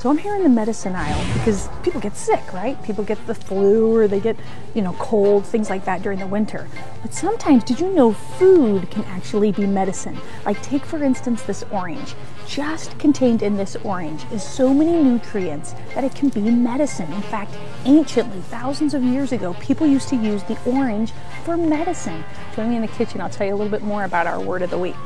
So I'm here in the medicine aisle because people get sick, right? People get the flu or they get, cold, things like that during the winter. But sometimes, did you know food can actually be medicine? Like take for instance this orange. Just contained in this orange is so many nutrients that it can be medicine. In fact, anciently, thousands of years ago, people used to use the orange for medicine. Join me in the kitchen, I'll tell you a little bit more about our word of the week.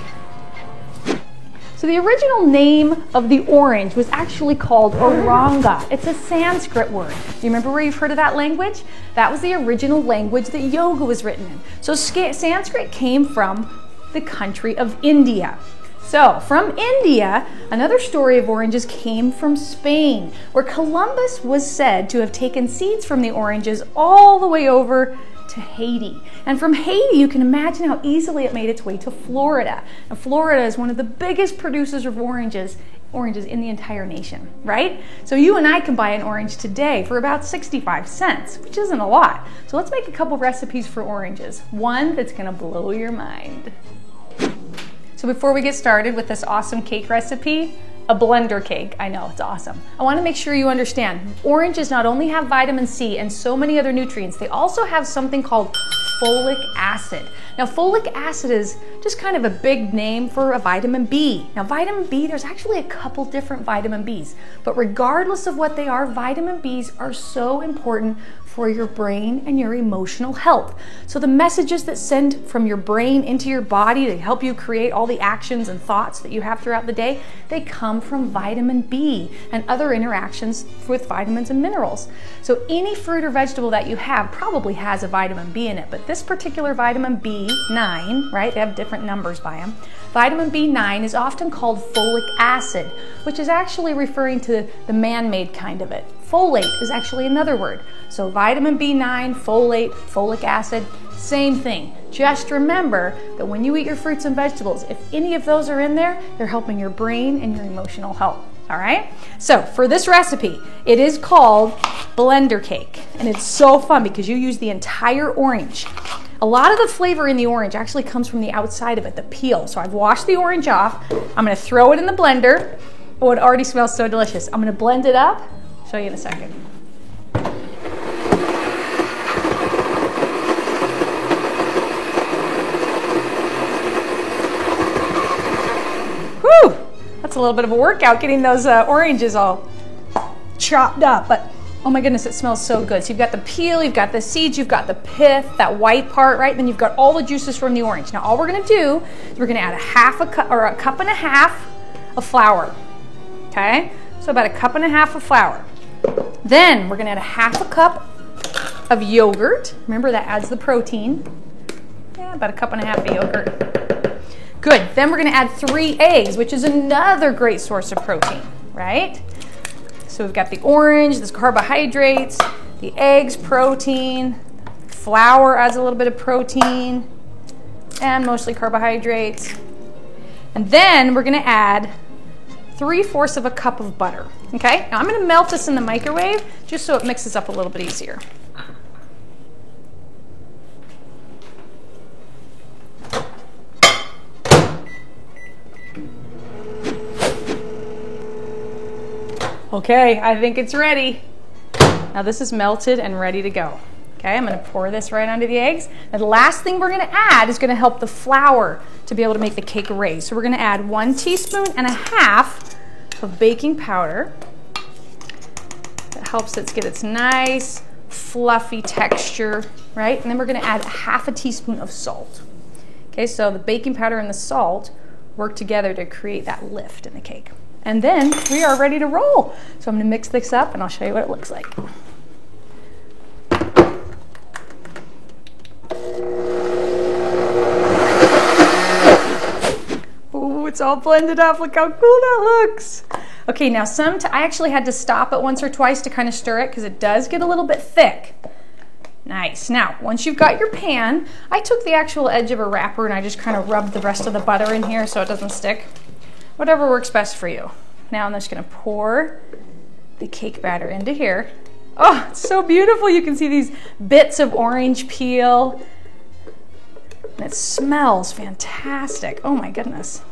So the original name of the orange was actually called Oranga. It's a Sanskrit word. You remember where you've heard of that language? That was the original language that yoga was written in. So Sanskrit came from the country of India. So from India, another story of oranges came from Spain, where Columbus was said to have taken seeds from the oranges all the way over to Haiti. And from Haiti, you can imagine how easily it made its way to Florida. And Florida is one of the biggest producers of oranges in the entire nation, right? So you and I can buy an orange today for about 65 cents, which isn't a lot. So let's make a couple recipes for oranges. One that's gonna blow your mind. So before we get started with this awesome cake recipe, a blender cake. I know, it's awesome. I want to make sure you understand, oranges not only have vitamin C and so many other nutrients, they also have something called folic acid. Now, folic acid is just kind of a big name for a vitamin B. Now, vitamin B, there's actually a couple different vitamin Bs, but regardless of what they are, vitamin Bs are so important for your brain and your emotional health. So the messages that send from your brain into your body to help you create all the actions and thoughts that you have throughout the day, they come from vitamin B and other interactions with vitamins and minerals. So any fruit or vegetable that you have probably has a vitamin B in it, but this particular vitamin B9, right, they have different numbers by them. Vitamin B9 is often called folic acid, which is actually referring to the man-made kind of it. Folate is actually another word. So vitamin B9, folate, folic acid, same thing. Just remember that when you eat your fruits and vegetables, if any of those are in there, they're helping your brain and your emotional health. All right? So for this recipe, it is called blender cake. And it's so fun because you use the entire orange. A lot of the flavor in the orange actually comes from the outside of it, the peel. So I've washed the orange off. I'm gonna throw it in the blender. Oh, it already smells so delicious. I'm gonna blend it up. Show you in a second. Whew! That's a little bit of a workout getting those oranges all chopped up, but oh my goodness, it smells so good. So you've got the peel, you've got the seeds, you've got the pith, that white part, right? Then you've got all the juices from the orange. Now all we're gonna do is we're gonna add a cup and a half of flour, okay? So about a cup and a half of flour. Then we're gonna add a half a cup of yogurt. Remember, that adds the protein. Yeah, about a cup and a half of yogurt. Good, then we're gonna add 3 eggs, which is another great source of protein, right? So we've got the orange, there's carbohydrates, the eggs, protein, flour adds a little bit of protein, and mostly carbohydrates. And then we're gonna add 3/4 of a cup of butter, okay? Now I'm gonna melt this in the microwave just so it mixes up a little bit easier. Okay, I think it's ready. Now this is melted and ready to go. Okay, I'm gonna pour this right onto the eggs. Now the last thing we're gonna add is gonna help the flour to be able to make the cake raise. So we're gonna add 1.5 teaspoons of baking powder. That helps it get its nice, fluffy texture, right? And then we're gonna add 1/2 teaspoon of salt. Okay, so the baking powder and the salt work together to create that lift in the cake. And then we are ready to roll. So I'm gonna mix this up and I'll show you what it looks like. Ooh, it's all blended up. Look how cool that looks. Okay, now I actually had to stop it once or twice to kind of stir it because it does get a little bit thick. Nice. Now, once you've got your pan, I took the actual edge of a wrapper and I just kind of rubbed the rest of the butter in here so it doesn't stick. Whatever works best for you. Now I'm just gonna pour the cake batter into here. Oh, it's so beautiful. You can see these bits of orange peel. And it smells fantastic. Oh my goodness.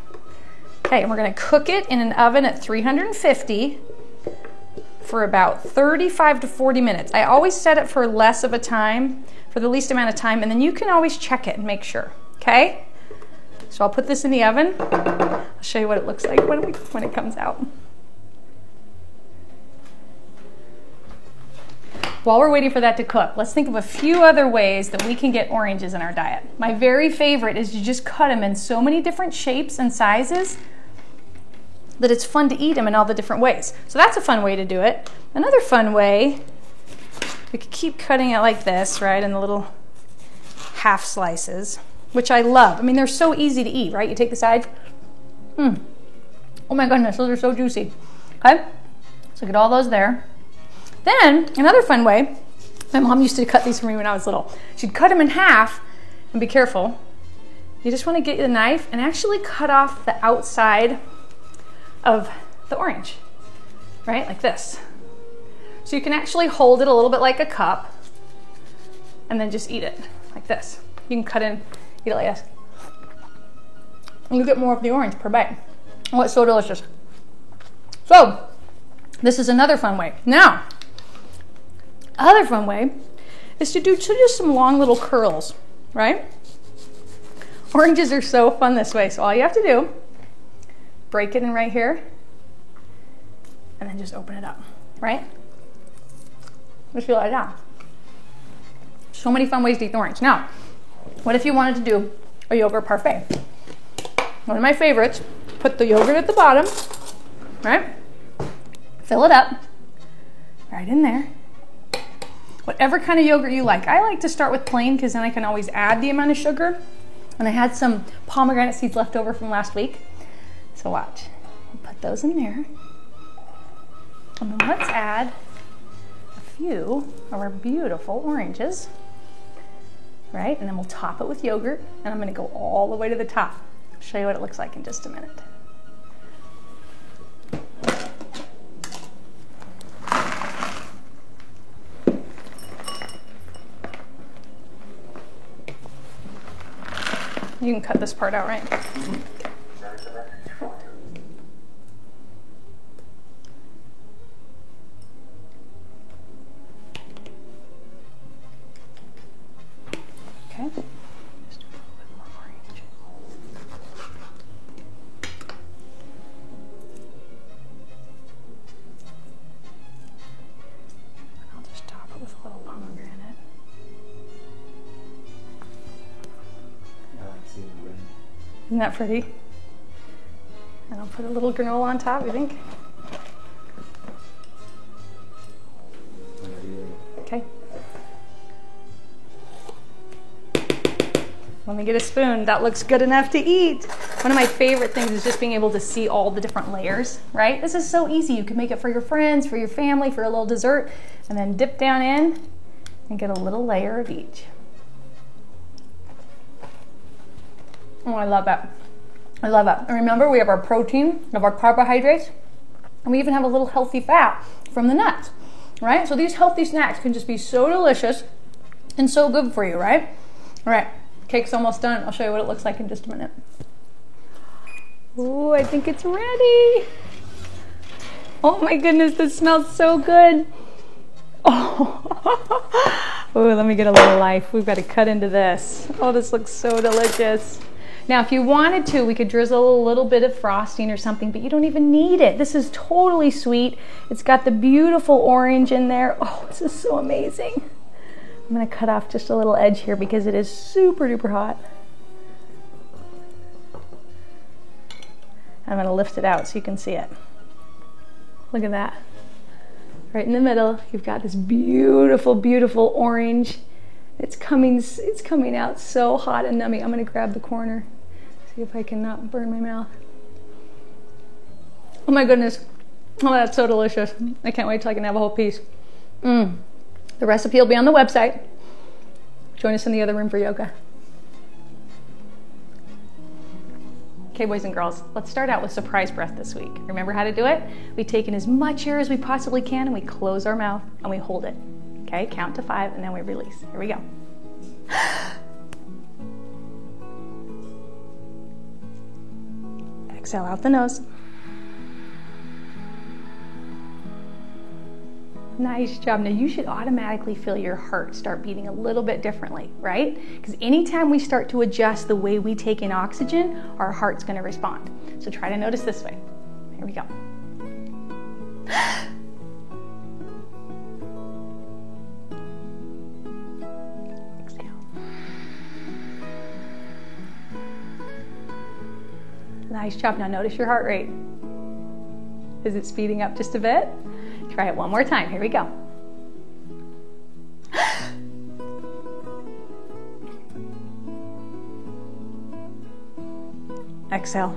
Okay, and we're gonna cook it in an oven at 350 for about 35 to 40 minutes. I always set it for less of a time, for the least amount of time, and then you can always check it and make sure, okay? So I'll put this in the oven. I'll show you what it looks like when it comes out. While we're waiting for that to cook, let's think of a few other ways that we can get oranges in our diet. My very favorite is to just cut them in so many different shapes and sizes that it's fun to eat them in all the different ways. So that's a fun way to do it. Another fun way, we could keep cutting it like this, right, in the little half slices, which I love. I mean, they're so easy to eat, right? You take the sides. Oh my goodness, those are so juicy. Okay, so get all those there. Then, another fun way, my mom used to cut these for me when I was little. She'd cut them in half, and be careful. You just want to get the knife and actually cut off the outside of the orange, right? Like this. So you can actually hold it a little bit like a cup, and then just eat it, like this. You can cut in, eat it like this. And you get more of the orange per bite. Oh, it's so delicious. So, this is another fun way. Now, other fun way is to do just some long little curls, right? Oranges are so fun this way. So all you have to do, break it in right here, and then just open it up, right? Just feel like that. So many fun ways to eat the orange. Now, what if you wanted to do a yogurt parfait? One of my favorites, put the yogurt at the bottom, right? Fill it up, right in there. Whatever kind of yogurt you like. I like to start with plain because then I can always add the amount of sugar. And I had some pomegranate seeds left over from last week. So watch. We'll put those in there. And then let's add a few of our beautiful oranges. Right? And then we'll top it with yogurt. And I'm going to go all the way to the top. I'll show you what it looks like in just a minute. You can cut this part out, right? Okay. Just a little bit more orange. And I'll just top it with a little pomegranate. Isn't that pretty? And I'll put a little granola on top, you think? Okay. Let me get a spoon. That looks good enough to eat. One of my favorite things is just being able to see all the different layers, right? This is so easy. You can make it for your friends, for your family, for a little dessert, and then dip down in and get a little layer of each. Oh, I love that. I love that. And remember, we have our protein, we have our carbohydrates, and we even have a little healthy fat from the nuts, right? So these healthy snacks can just be so delicious and so good for you, right? All right, cake's almost done. I'll show you what it looks like in just a minute. Ooh, I think it's ready. Oh my goodness, this smells so good. Oh, ooh, let me get a little life. We've got to cut into this. Oh, this looks so delicious. Now, if you wanted to, we could drizzle a little bit of frosting or something, but you don't even need it. This is totally sweet. It's got the beautiful orange in there. Oh, this is so amazing. I'm gonna cut off just a little edge here because it is super duper hot. I'm gonna lift it out so you can see it. Look at that. Right in the middle, you've got this beautiful, beautiful orange. It's coming out so hot and nummy. I'm gonna grab the corner, see if I can not burn my mouth. Oh my goodness. Oh, that's so delicious. I can't wait till I can have a whole piece. The recipe will be on the website. Join us in the other room for yoga. Okay, boys and girls, let's start out with surprise breath this week. Remember how to do it? We take in as much air as we possibly can and we close our mouth and we hold it. Okay, count to 5 and then we release. Here we go. Exhale out the nose. Nice job. Now you should automatically feel your heart start beating a little bit differently, right? Because anytime we start to adjust the way we take in oxygen, our heart's going to respond. So try to notice this way. Here we go. Exhale. Nice job. Now notice your heart rate. Is it speeding up just a bit? Try it one more time. Here we go. Exhale.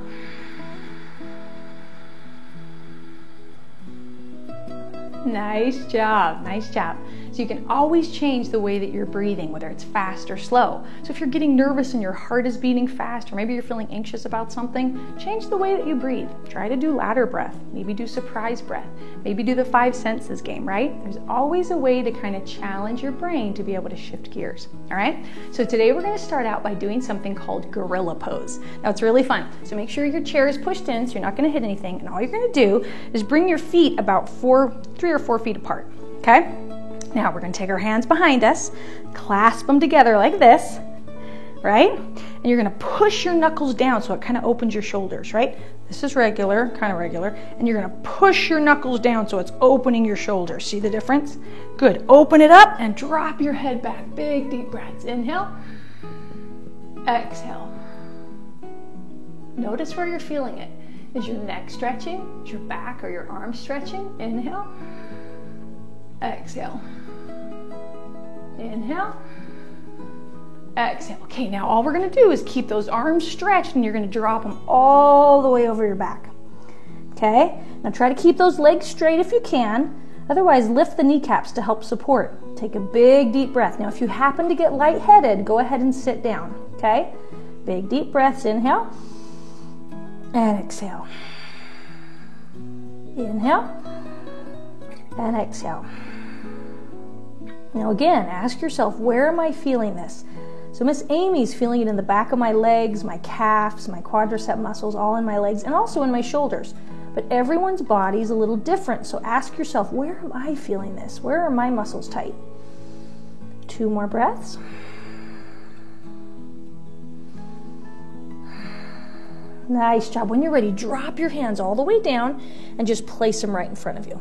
Nice job, nice job. So you can always change the way that you're breathing, whether it's fast or slow. So if you're getting nervous and your heart is beating fast, or maybe you're feeling anxious about something, change the way that you breathe. Try to do ladder breath, maybe do surprise breath, maybe do the 5 senses game, right? There's always a way to kind of challenge your brain to be able to shift gears, all right? So today we're gonna start out by doing something called gorilla pose. Now it's really fun. So make sure your chair is pushed in so you're not gonna hit anything, and all you're gonna do is bring your feet about 3 or 4 feet apart, okay? Now we're going to take our hands behind us, clasp them together like this, right? And you're going to push your knuckles down so it kind of opens your shoulders, right? This is regular, kind of regular, and you're going to push your knuckles down so it's opening your shoulders. See the difference? Good. Open it up and drop your head back. Big deep breaths. Inhale. Exhale. Notice where you're feeling it. Is your neck stretching? Is your back or your arms stretching? Inhale. Exhale. Inhale. Exhale. Okay, now all we're going to do is keep those arms stretched, and you're going to drop them all the way over your back. Okay? Now try to keep those legs straight if you can. Otherwise, lift the kneecaps to help support. Take a big deep breath. Now if you happen to get lightheaded, go ahead and sit down. Okay? Big deep breaths. Inhale. And exhale. Inhale. And exhale. Now again, ask yourself, where am I feeling this? So Miss Amy's feeling it in the back of my legs, my calves, my quadricep muscles, all in my legs, and also in my shoulders. But everyone's body is a little different, so ask yourself, where am I feeling this? Where are my muscles tight? 2 more breaths. Nice job. When you're ready, drop your hands all the way down and just place them right in front of you.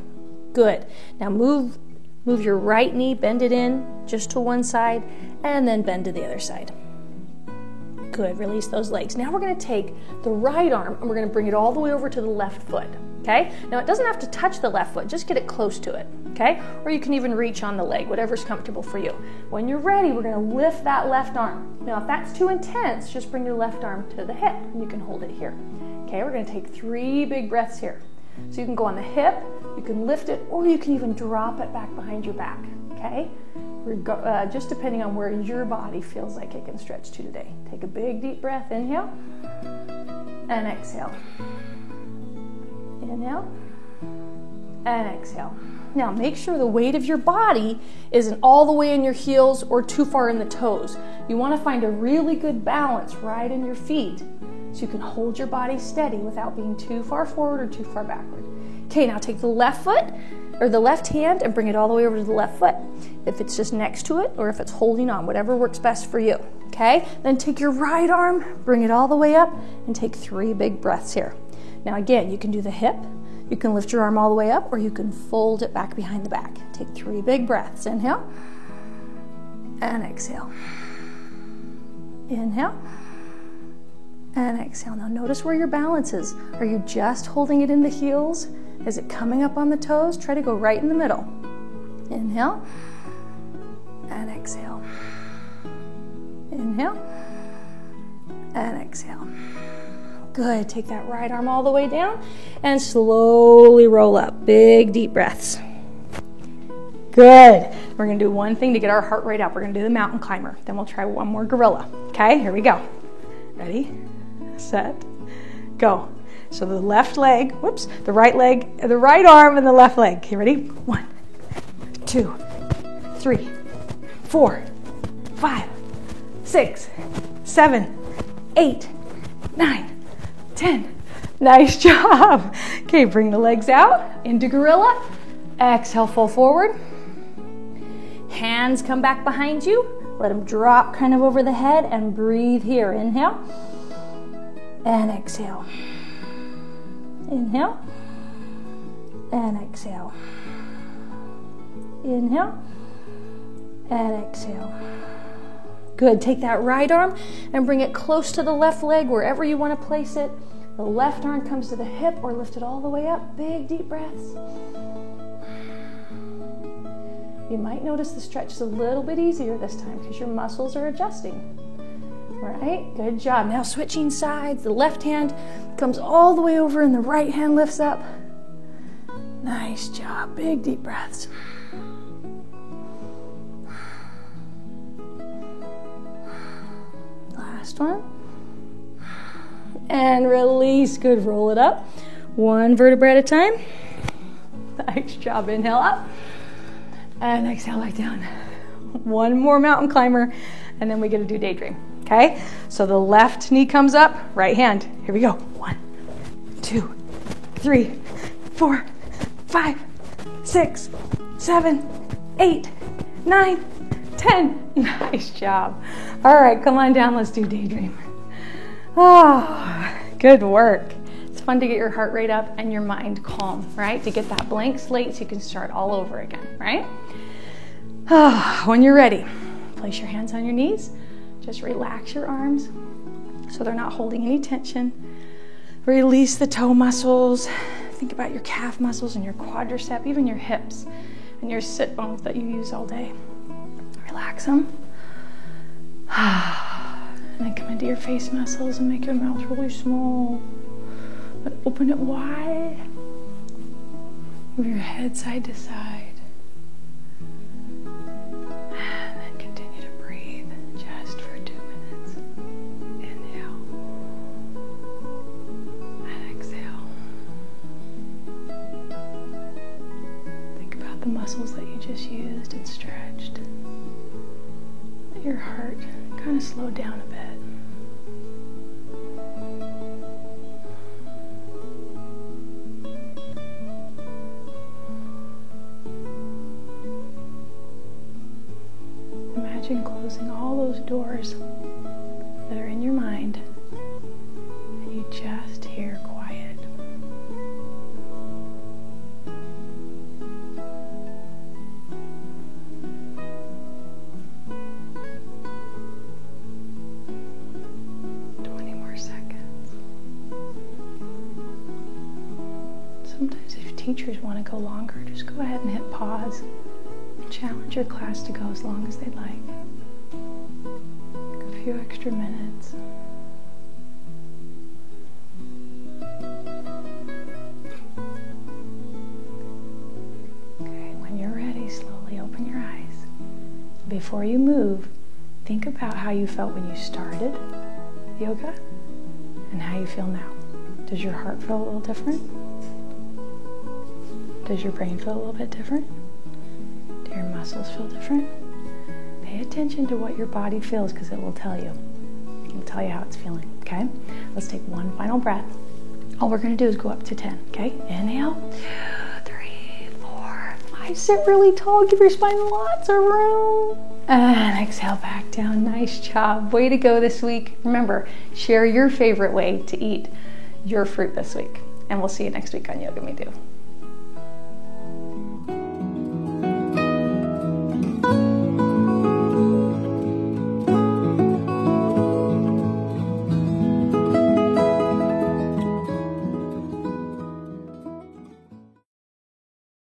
Good. Now move your right knee, bend it in just to one side, and then bend to the other side. Good. Release those legs. Now we're going to take the right arm and we're going to bring it all the way over to the left foot. Okay? Now it doesn't have to touch the left foot, just get it close to it. Okay? Or you can even reach on the leg, whatever's comfortable for you. When you're ready, we're going to lift that left arm. Now if that's too intense, just bring your left arm to the hip and you can hold it here. Okay? We're going to take 3 big breaths here. So you can go on the hip, you can lift it, or you can even drop it back behind your back, okay? Just depending on where your body feels like it can stretch to today. Take a big deep breath, inhale, and exhale. Inhale, and exhale. Now make sure the weight of your body isn't all the way in your heels or too far in the toes. You want to find a really good balance right in your feet, so you can hold your body steady without being too far forward or too far backward. Okay, now take the left foot or the left hand and bring it all the way over to the left foot. If it's just next to it or if it's holding on, whatever works best for you. Okay, then take your right arm, bring it all the way up, and take 3 big breaths here. Now again, you can do the hip, you can lift your arm all the way up, or you can fold it back behind the back. Take 3 big breaths. Inhale and exhale. Inhale. And exhale. Now notice where your balance is. Are you just holding it in the heels? Is it coming up on the toes? Try to go right in the middle. Inhale and exhale. Inhale and exhale. Good. Take that right arm all the way down and slowly roll up. Big deep breaths. Good. We're going to do one thing to get our heart rate up. We're going to do the mountain climber. Then we'll try one more gorilla. Okay, here we go. Ready? Set, go. So the left leg, the right leg, the right arm and the left leg. Okay, ready? 1, 2, 3, 4, 5, 6, 7, 8, 9, 10. Nice job. Okay, bring the legs out into gorilla. Exhale, fold forward. Hands come back behind you. Let them drop kind of over the head and breathe here. Inhale and exhale. Inhale and exhale. Inhale and exhale. Good. Take that right arm and bring it close to the left leg, wherever you want to place it. The left arm comes to the hip or lift it all the way up. Big, deep breaths. You might notice the stretch is a little bit easier this time because your muscles are adjusting. Right? Good job. Now switching sides. The left hand comes all the way over and the right hand lifts up. Nice job. Big, deep breaths. Last one. And release. Good. Roll it up. One vertebra at a time. Nice job. Inhale up. And exhale back down. One more mountain climber, and then we get to do daydream. Okay? So the left knee comes up, right hand. Here we go. 1, 2, 3, 4, 5, 6, 7, 8, 9, 10. Nice job. All right, come on down. Let's do daydream. Oh, good work. It's fun to get your heart rate up and your mind calm, right? To get that blank slate so you can start all over again, right? When you're ready, place your hands on your knees. Just relax your arms so they're not holding any tension. Release the toe muscles. Think about your calf muscles and your quadricep, even your hips and your sit bones that you use all day. Relax them. And then come into your face muscles and make your mouth really small. And open it wide. Move your head side to side. And then continue to breathe just for 2 minutes. Inhale. And exhale. Think about the muscles that you just used and stretched. Let your heart kind of slow down a bit. Imagine closing all those doors that are in your mind and you just hear quiet. Sometimes if teachers want to go longer, just go ahead and hit pause and challenge your class to go as long as they'd like. A few extra minutes. Okay, when you're ready, slowly open your eyes. Before you move, think about how you felt when you started yoga and how you feel now. Does your heart feel a little different? Does your brain feel a little bit different? Do your muscles feel different? Pay attention to what your body feels because it will tell you. It will tell you how it's feeling, okay? Let's take one final breath. All we're going to do is go up to 10, okay? Inhale, 2, 3, 4, 5. Sit really tall. Give your spine lots of room. And exhale back down. Nice job. Way to go this week. Remember, share your favorite way to eat your fruit this week. And we'll see you next week on Yoga Me Do.